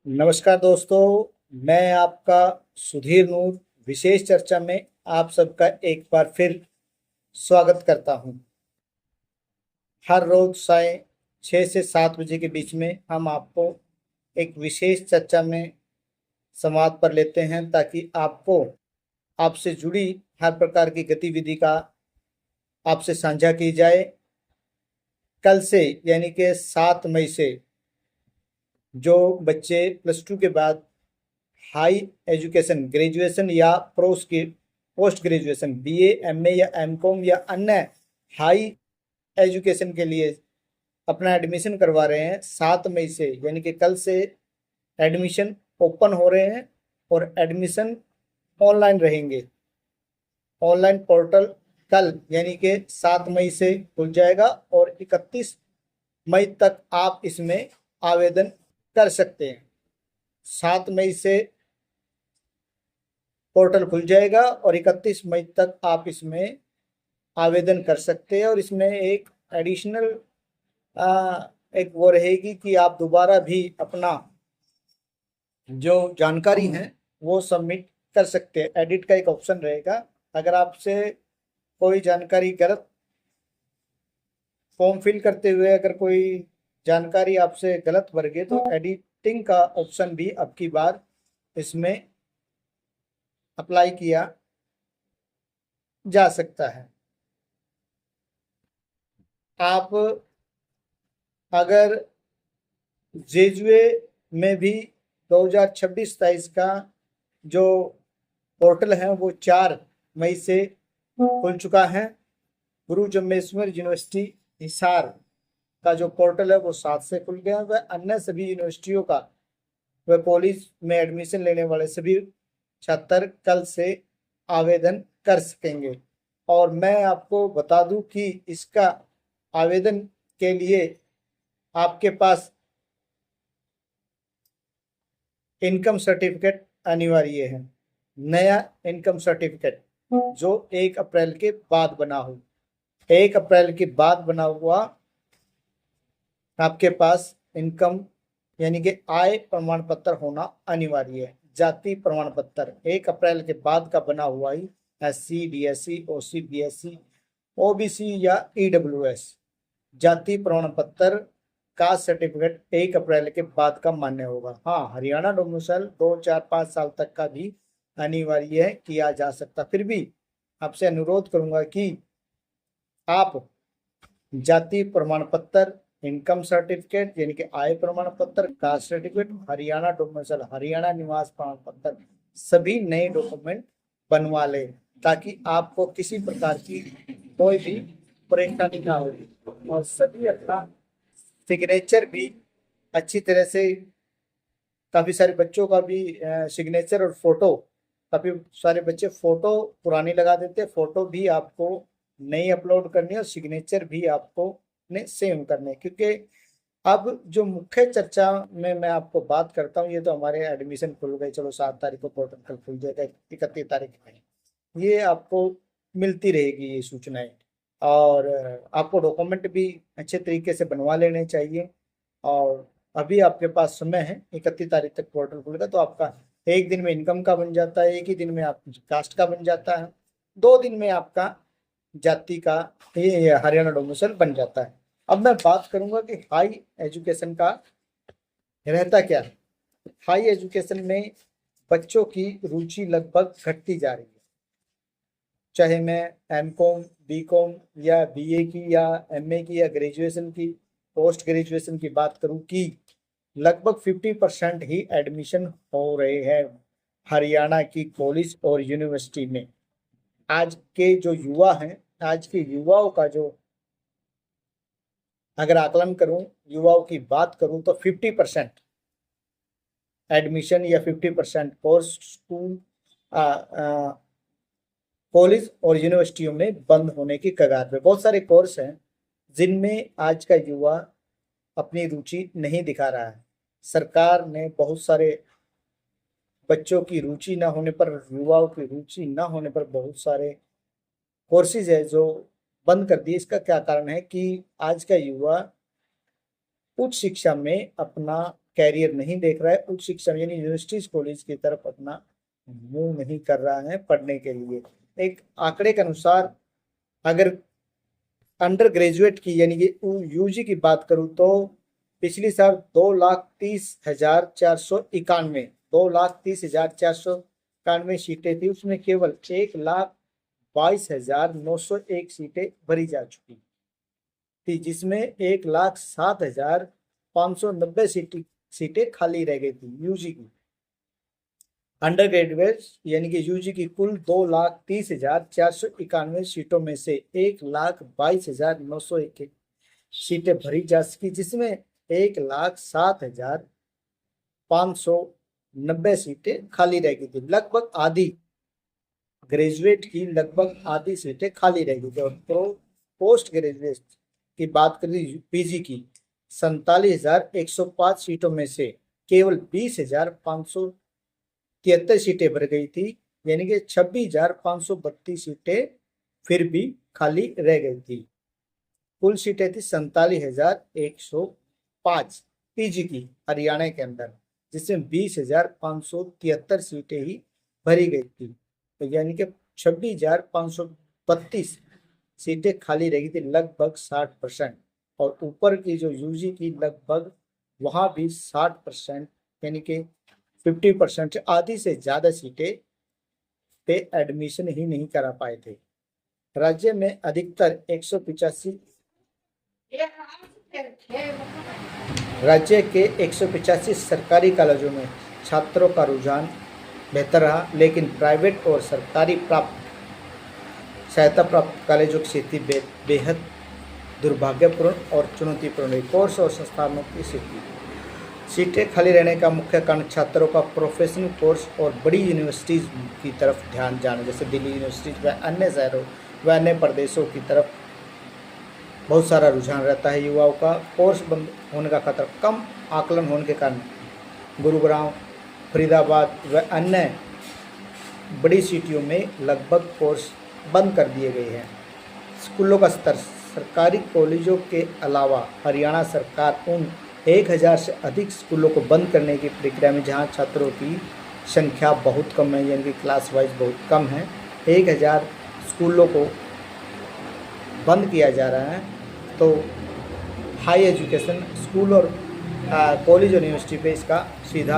नमस्कार दोस्तों, मैं आपका सुधीर नूर विशेष चर्चा में आप सबका एक बार फिर स्वागत करता हूं। हर रोज साय 6 से 7 बजे के बीच में हम आपको एक विशेष चर्चा में संवाद पर लेते हैं ताकि आपको आपसे जुड़ी हर प्रकार की गतिविधि का आपसे साझा की जाए। कल से यानी कि 7 मई से जो बच्चे +2 के बाद हाई एजुकेशन ग्रेजुएशन या पोस्ट ग्रेजुएशन बीए एमए या एमकॉम या अन्य हाई एजुकेशन के लिए अपना एडमिशन करवा रहे हैं, 7 मई से यानी कि कल से एडमिशन ओपन हो रहे हैं और एडमिशन ऑनलाइन रहेंगे। ऑनलाइन पोर्टल कल यानी कि 7 मई से खुल जाएगा और 31 मई तक आप इसमें आवेदन कर सकते हैं। 7 मई से पोर्टल खुल जाएगा और 31 मई तक आप इसमें आवेदन कर सकते हैं और इसमें एक एडिशनल एक वो रहेगी कि आप दोबारा भी अपना जो जानकारी है वो सबमिट कर सकते हैं। एडिट का एक ऑप्शन रहेगा। अगर आपसे कोई जानकारी गलत फॉर्म फिल करते हुए अगर कोई जानकारी आपसे गलत भर गई तो एडिटिंग का ऑप्शन भी अब की बार इसमें अप्लाई किया जा सकता है। आप अगर जेजुए में भी 2026-27 का जो पोर्टल है वो 4 मई से खुल चुका है। गुरु जम्मेश्वर यूनिवर्सिटी हिसार का जो पोर्टल है वो 7 से खुल गया। वह अन्य सभी यूनिवर्सिटियों का वह कॉलेज में एडमिशन लेने वाले सभी छात्र कल से आवेदन कर सकेंगे। और मैं आपको बता दूं कि इसका आवेदन के लिए आपके पास इनकम सर्टिफिकेट अनिवार्य है। नया इनकम सर्टिफिकेट जो 1 अप्रैल के बाद बना हो, 1 अप्रैल के बाद बना हुआ आपके पास इनकम यानी कि आय प्रमाण पत्र होना अनिवार्य है। जाति प्रमाण पत्र 1 अप्रैल के बाद का बना हुआ ही SC DSC OC BSC OBC या EWS जाति प्रमाण पत्र का सर्टिफिकेट 1 अप्रैल के बाद का मान्य होगा। हाँ, हरियाणा डोमिसाइल 2 4 5 साल तक का भी अनिवार्य है, किया जा सकता। फिर भी आपसे अनुरोध करूंगा कि आप जाति प्रमाण पत्र, इनकम सर्टिफिकेट यानी कि आय प्रमाण पत्र, caste certificate, Haryana domicile Haryana निवास प्रमाण पत्र सभी नए डॉक्यूमेंट बनवा लें ताकि आपको किसी प्रकार की कोई भी परेशानी ना हो और सभी अपना सिग्नेचर भी अच्छी तरह से, काफी सारे बच्चों का भी सिग्नेचर और फोटो, काफी सारे बच्चे फोटो पुरानी लगा देते हैं, फोटो भी आपको नई अपलोड करनी है और सिग्नेचर भी आपको ने सेम करने। क्योंकि अब जो मुख्य चर्चा में मैं आपको बात करता हूँ, ये तो हमारे एडमिशन खुल गए, चलो 7 तारीख को पोर्टल कल खुल जाएगा, 31 तारीख में ये आपको मिलती रहेगी ये सूचनाएं। और आपको डॉक्यूमेंट भी अच्छे तरीके से बनवा लेने चाहिए। और अभी आपके पास समय है, 31 तारीख तक पोर्टल खुलेगा तो आपका एक दिन में इनकम का बन जाता है, एक ही दिन में आप कास्ट का बन जाता है, 2 दिन में आपका जाति का ये हरियाणा डोमिसाइल बन जाता है। अब मैं बात करूंगा कि हाई एजुकेशन का रहता क्या है। हाई एजुकेशन में बच्चों की रुचि लगभग घटती जा रही है। चाहे मैं एमकॉम, बीकॉम या बीए की या एमए की या ग्रेजुएशन की, पोस्ट ग्रेजुएशन की बात करूं कि लगभग 50% ही एडमिशन हो रहे हैं हरियाणा की कॉलेज और यूनिवर्सिटी में। आज के जो युवा हैं, आज के युवाओं का जो अगर आकलन करूं, युवाओं की बात करूं तो 50% एडमिशन या 50% कोर्स स्कूल कॉलेज और यूनिवर्सिटियों में बंद होने की कगार पे। बहुत सारे कोर्स हैं जिनमें आज का युवा अपनी रुचि नहीं दिखा रहा है। सरकार ने बहुत सारे बच्चों की रुचि ना होने पर, युवाओं की रुचि ना होने पर बहुत सारे कोर्सेज है जो बंद कर दिए। इसका क्या कारण है कि आज का युवा उच्च शिक्षा में अपना कैरियर नहीं देख रहा है, उच्च शिक्षा यानी यूनिवर्सिटीज कॉलेज की तरफ अपना मुंह नहीं कर रहा है पढ़ने के लिए। एक आंकड़े के अनुसार अगर अंडर ग्रेजुएट की यानी कि यूजी की बात करूं तो पिछली साल 2,30,491 2,30,491 सीटें थी, उसमें केवल 1,22,901 सीटें भरी जा चुकी थी, जिसमें 1,07,590 सीटें खाली रह गई थी यूजी की। अंडर ग्रेजुएट यानी कि यूजी की कुल 2,30,491 सीटों में से 1,22,901 सीटें भरी जा सकी, जिसमें 1,07,590 सीटें खाली रह गई थी। लगभग आधी ग्रेजुएट की लगभग आधी सीटें खाली रह गई थी। और पोस्ट ग्रेजुएट की बात करें पीजी की 47,105 सीटों में से केवल 20,573 सीटें भर गई थी, यानी कि 26,532 सीटें फिर भी खाली रह गई थी। कुल सीटें थी 47,105 पीजी की हरियाणा के अंदर, जिसमें 20,573 सीटें ही भरी गई थी, तो यानी कि 26,532 सीटें खाली रह गई थी, लगभग 60%। और ऊपर की जो यूजी की लगभग वहां भी 60% यानी कि 50% आधी से ज्यादा सीटें पे एडमिशन ही नहीं करा पाए थे। राज्य में अधिकतर 185 राज्य के 185 सरकारी कॉलेजों में छात्रों का रुझान बेहतर रहा, लेकिन प्राइवेट और सरकारी सहायता प्राप्त कॉलेजों की स्थिति बेहद दुर्भाग्यपूर्ण और चुनौतीपूर्ण रही। कोर्स और संस्थानों की स्थिति, सीटें खाली रहने का मुख्य कारण छात्रों का प्रोफेशनल कोर्स और बड़ी यूनिवर्सिटीज़ की तरफ ध्यान जाना, जैसे दिल्ली यूनिवर्सिटीज व अन्य शहरों व अन्य प्रदेशों की तरफ बहुत सारा रुझान रहता है युवाओं का। कोर्स बंद होने का खतरा, कम आकलन होने के कारण गुरुग्राम, फरीदाबाद व अन्य बड़ी सिटियों में लगभग कोर्स बंद कर दिए गए हैं। स्कूलों का स्तर, सरकारी कॉलेजों के अलावा हरियाणा सरकार उन 1,000 से अधिक स्कूलों को बंद करने की प्रक्रिया में, जहां छात्रों की संख्या बहुत कम है, यानी कि क्लास वाइज बहुत कम है। 1,000 स्कूलों को बंद किया जा रहा है, तो हाई एजुकेशन स्कूल और कॉलेज और यूनिवर्सिटी पे इसका सीधा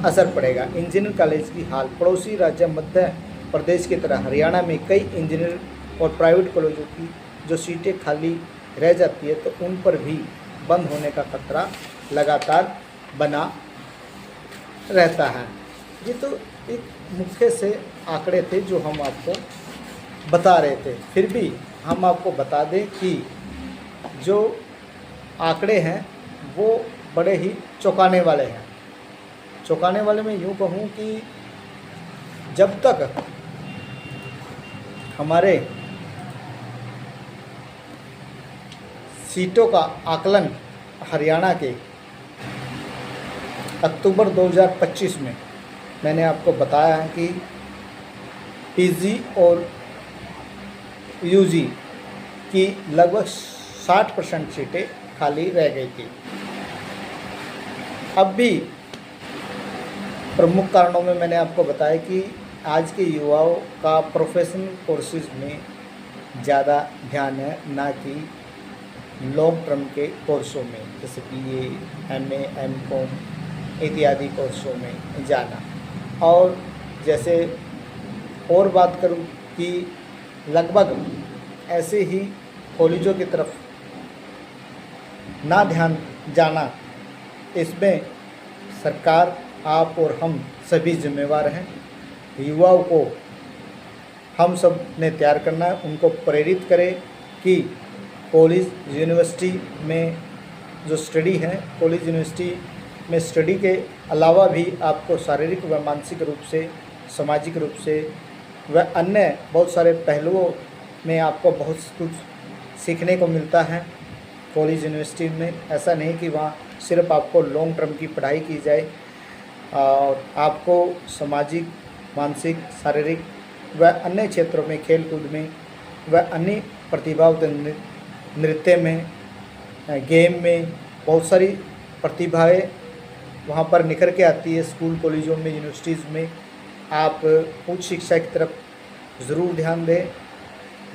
असर पड़ेगा। इंजीनियरिंग कॉलेज की हाल, पड़ोसी राज्य मध्य प्रदेश की तरह हरियाणा में कई इंजीनियरिंग और प्राइवेट कॉलेजों की जो सीटें खाली रह जाती है, तो उन पर भी बंद होने का खतरा लगातार बना रहता है। ये तो एक मुख्य से आंकड़े थे जो हम आपको बता रहे थे। फिर भी हम आपको बता दें कि जो आंकड़े हैं वो बड़े ही चौंकाने वाले हैं। चौंकाने वाले मैं यूँ कहूँ कि जब तक हमारे सीटों का आकलन हरियाणा के अक्टूबर 2025 में मैंने आपको बताया है कि पीजी और यूजी की लगभग 60% सीटें खाली रह गई थी। अब भी प्रमुख कारणों में मैंने आपको बताया कि आज के युवाओं का प्रोफेशनल कोर्सेज में ज़्यादा ध्यान है, ना कि लॉन्ग टर्म के कोर्सों में, जैसे BA, MA, MCOM इत्यादि कोर्सों में जाना। और जैसे और बात करूं कि लगभग ऐसे ही कॉलेजों की तरफ ना ध्यान जाना, इसमें सरकार, आप और हम सभी जिम्मेवार हैं। युवाओं को हम सब ने तैयार करना है, उनको प्रेरित करें कि कॉलेज यूनिवर्सिटी में जो स्टडी है, कॉलेज यूनिवर्सिटी में स्टडी के अलावा भी आपको शारीरिक व मानसिक रूप से, सामाजिक रूप से व अन्य बहुत सारे पहलुओं में आपको बहुत कुछ सीखने को मिलता है कॉलेज यूनिवर्सिटी में। ऐसा नहीं कि वहाँ सिर्फ आपको लॉन्ग टर्म की पढ़ाई की जाए, और आपको सामाजिक, मानसिक, शारीरिक व अन्य क्षेत्रों में, खेल कूद में व अन्य प्रतिभा, नृत्य में, गेम में बहुत सारी प्रतिभाएं वहाँ पर निखर के आती है। स्कूल कॉलेजों में, यूनिवर्सिटीज़ में आप उच्च शिक्षा की तरफ ज़रूर ध्यान दें।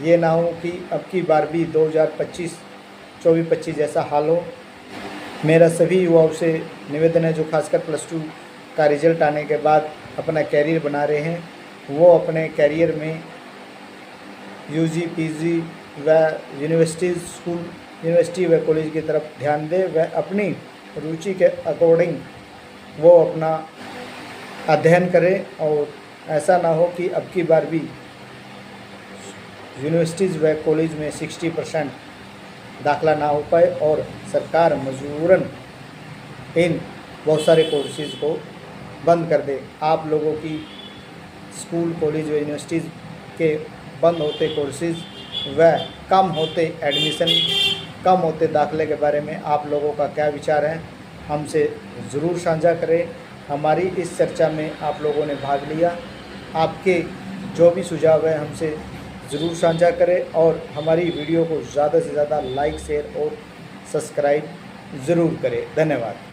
ये ना हो कि अब की बार भी 2024-25 जैसा हाल हो। मेरा सभी युवाओं से निवेदन है जो खासकर +2 का रिज़ल्ट आने के बाद अपना कैरियर बना रहे हैं, वो अपने कैरियर में यूजी, पीजी व यूनिवर्सिटी व कॉलेज की तरफ ध्यान दें व अपनी रुचि के अकॉर्डिंग वो अपना अध्ययन करें। और ऐसा ना हो कि अब की बार भी यूनिवर्सिटीज़ व कॉलेज में 60% दाखिला ना हो पाए और सरकार मजबूरन इन बहुत सारे कोर्सेज़ को बंद कर दे। आप लोगों की स्कूल, कॉलेज व यूनिवर्सिटीज़ के बंद होते कोर्सेज़ व कम होते एडमिशन, कम होते दाखिले के बारे में आप लोगों का क्या विचार है, हमसे ज़रूर साझा करें। हमारी इस चर्चा में आप लोगों ने भाग लिया। आपके जो भी सुझाव है हमसे ज़रूर साझा करें और हमारी वीडियो को ज़्यादा से ज़्यादा लाइक, शेयर और सब्सक्राइब ज़रूर करें। धन्यवाद।